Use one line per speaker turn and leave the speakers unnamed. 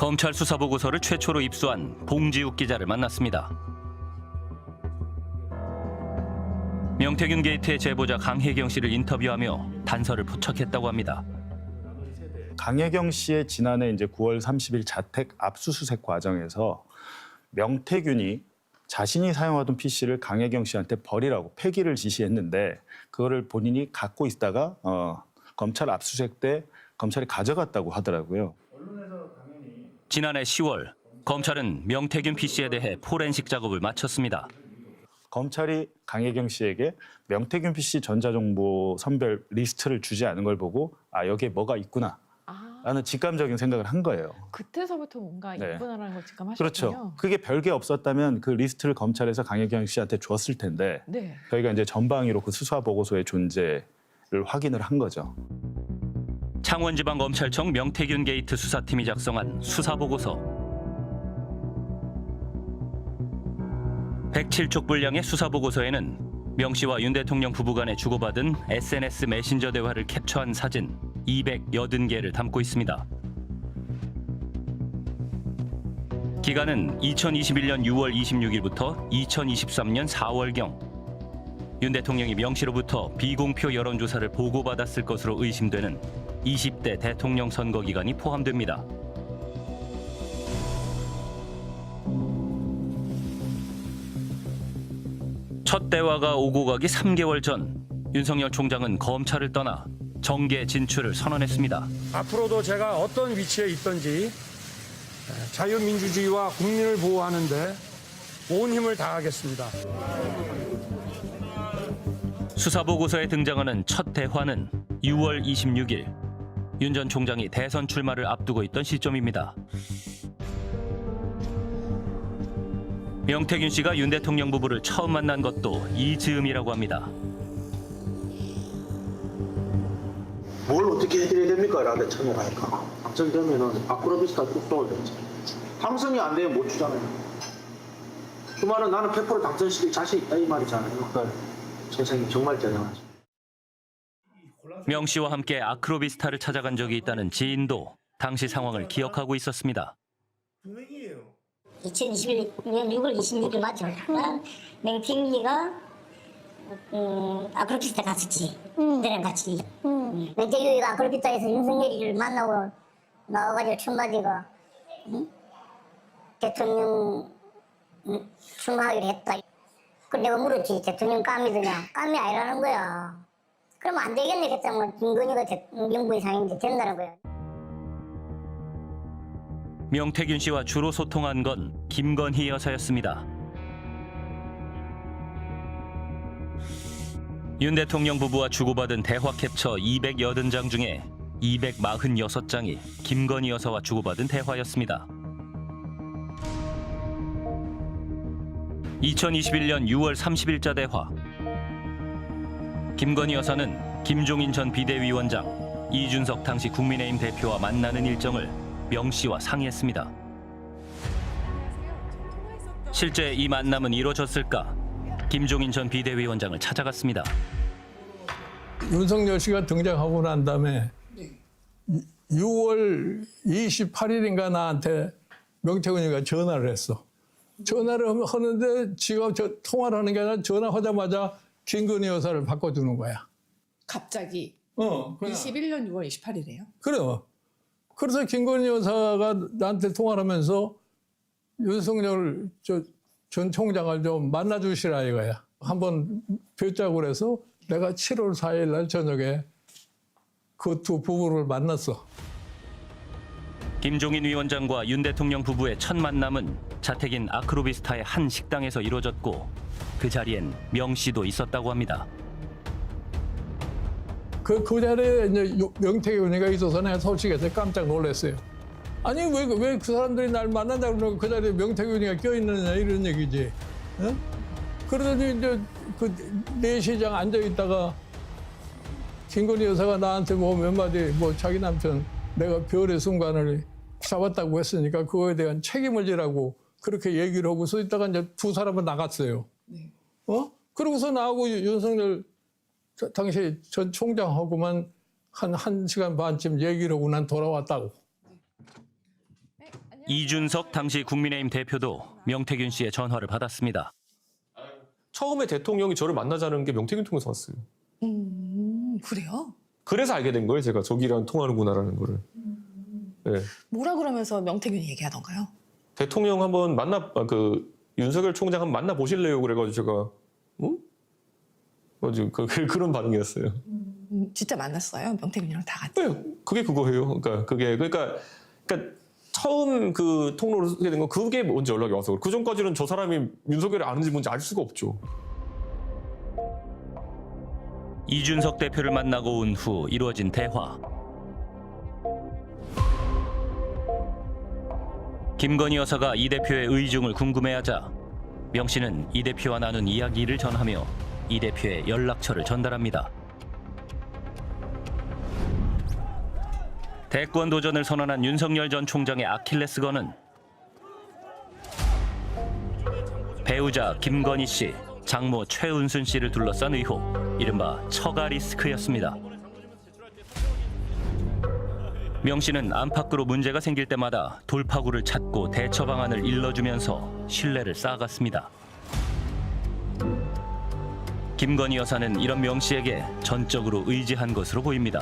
검찰 수사보고서를 최초로 입수한 봉지욱 기자를 만났습니다. 명태균 게이트의 제보자 강혜경 씨를 인터뷰하며 단서를 포착했다고 합니다.
강혜경 씨의 지난해 이제 9월 30일 자택 압수수색 과정에서 명태균이 자신이 사용하던 PC를 강혜경 씨한테 버리라고 폐기를 지시했는데 그거를 본인이 갖고 있다가 검찰 압수수색 때 검찰이 가져갔다고 하더라고요.
지난해 10월 검찰은 명태균 PC에 대해 포렌식 작업을 마쳤습니다.
검찰이 강혜경 씨에게 명태균 PC 전자정보 선별 리스트를 주지 않은 걸 보고 아 여기에 뭐가 있구나 라는 직감적인 생각을 한 거예요.
그때서부터 뭔가
네.
있구나라는 걸 직감하셨군요.
그렇죠. 그게 별게 없었다면 그 리스트를 검찰에서 강혜경 씨한테 줬을 텐데
네.
저희가 이제 전방위로 그 수사 보고서의 존재를 확인을 한 거죠.
창원지방검찰청 명태균 게이트 수사팀이 작성한 수사보고서. 107쪽 분량의 수사보고서에는 명 씨와 윤 대통령 부부 간에 주고받은 SNS 메신저 대화를 캡처한 사진 280개를 담고 있습니다. 기간은 2021년 6월 26일부터 2023년 4월경. 윤 대통령이 명 씨로부터 비공표 여론조사를 보고받았을 것으로 의심되는 20대 대통령 선거 기간이 포함됩니다. 첫 대화가 오고 가기 3개월 전 윤석열 총장은 검찰을 떠나 정계 진출을 선언했습니다.
앞으로도 제가 어떤 위치에 있든지 자유민주주의와 국민을 보호하는 데 온 힘을 다하겠습니다.
수사보고서에 등장하는 첫 대화는 6월 26일 윤 전 총장이 대선 출마를 앞두고 있던 시점입니다. 명태균 씨가 윤 대통령 부부를 처음 만난 것도 이 즈음이라고 합니다.
뭘 어떻게 해드려야 됩니까? 라고 전화하니까 당선되면은 아크로비스타 뚝뚝을 냈지. 당선이 안 되면 못 주잖아요. 그 말은 나는 100% 당선시킬 자신 있다 이 말이잖아요. 그러니까 선생님 정말 대단하죠.
명 씨와 함께 아크로비스타를 찾아간 적이 있다는 지인도 당시 상황을 기억하고 있었습니다.
2021년 6월 26일 맞죠? 명태균이가 아크로비스타 갔었지. 그랑 같이. 명태균이가 아크로비스타에서 윤석열이를 만나고 나와가지고 첫마디가 대통령 출마하기로 했다. 그래 내가 물었지. 대통령 깜이드냐? 깜이 아니라는 거야. 그러면 안 되겠네. 그랬더니 김건희가 정부 이상인데 된다는 거야.
명태균 씨와 주로 소통한 건 김건희 여사였습니다. 윤 대통령 부부와 주고받은 대화 캡처 280장 중에 246장이 김건희 여사와 주고받은 대화였습니다. 2021년 6월 30일자 대화. 김건희 여사는 김종인 전 비대위원장, 이준석 당시 국민의힘 대표와 만나는 일정을 명 씨와 상의했습니다. 실제 이 만남은 이루어졌을까? 김종인 전 비대위원장을 찾아갔습니다.
윤석열 씨가 등장하고 난 다음에 6월 28일인가 나한테 명태균이가 전화를 했어. 전화를 하는데 지가 통화를 하는 게 아니라 전화하자마자 김건희 여사를 바꿔주는 거야.
갑자기?
그냥.
21년 6월 28일이에요?
그래요. 그래서 김건희 여사가 나한테 통화를 하면서 윤석열 전 총장을 좀 만나주시라 이거야. 한번 뵙자고 그래서 내가 7월 4일 날 저녁에 그 두 부부를 만났어.
김종인 위원장과 윤 대통령 부부의 첫 만남은 자택인 아크로비스타의 한 식당에서 이루어졌고 그 자리엔 명 씨도 있었다고 합니다.
그 자리에 이제 명태균이가 있어서 내가 솔직해서 깜짝 놀랐어요. 아니 왜 그 사람들이 날 만난다고 그러고 그 자리에 명태균이가 껴있느냐 이런 얘기지. 어? 그러더니 이제 그 내시장 앉아있다가 김건희 여사가 나한테 뭐 몇 마디 자기 남편 내가 별의 순간을 잡았다고 했으니까 그거에 대한 책임을 지라고 그렇게 얘기를 하고 서 있다가 이제 두 사람은 나갔어요.
네.
그러고서 나하고 윤석열 당시 전 총장하고만 한 1시간 반쯤 얘기를 하고 난 돌아왔다고.
네, 안녕.
이준석 당시 국민의힘 대표도 명태균 씨의 전화를 받았습니다.
처음에 대통령이 저를 만나자는 게 명태균 통해서 왔어요.
그래요?
그래서 알게 된 거예요. 제가 저기랑 통하는구나라는 거를. 네.
뭐라 그러면서 명태균이 얘기하던가요?
대통령 한번 윤석열 총장 한번 만나 보실래요? 그래가지고 제가 응? 그런 반응이었어요.
진짜 만났어요? 명태균이랑 다 같이?
네, 그게 그거예요. 그러니까 처음 그 통로를 쓰게 된 건 그게 먼저 연락이 와서 그 전까지는 저 사람이 윤석열을 아는지 뭔지 알 수가 없죠.
이준석 대표를 만나고 온 후 이루어진 대화. 김건희 여사가 이 대표의 의중을 궁금해하자 명 씨는 이 대표와 나눈 이야기를 전하며 이 대표의 연락처를 전달합니다. 대권 도전을 선언한 윤석열 전 총장의 아킬레스건은 배우자 김건희 씨, 장모 최은순 씨를 둘러싼 의혹, 이른바 처가 리스크였습니다. 명 씨는 안팎으로 문제가 생길 때마다 돌파구를 찾고 대처 방안을 일러주면서 신뢰를 쌓아갔습니다. 김건희 여사는 이런 명 씨에게 전적으로 의지한 것으로 보입니다.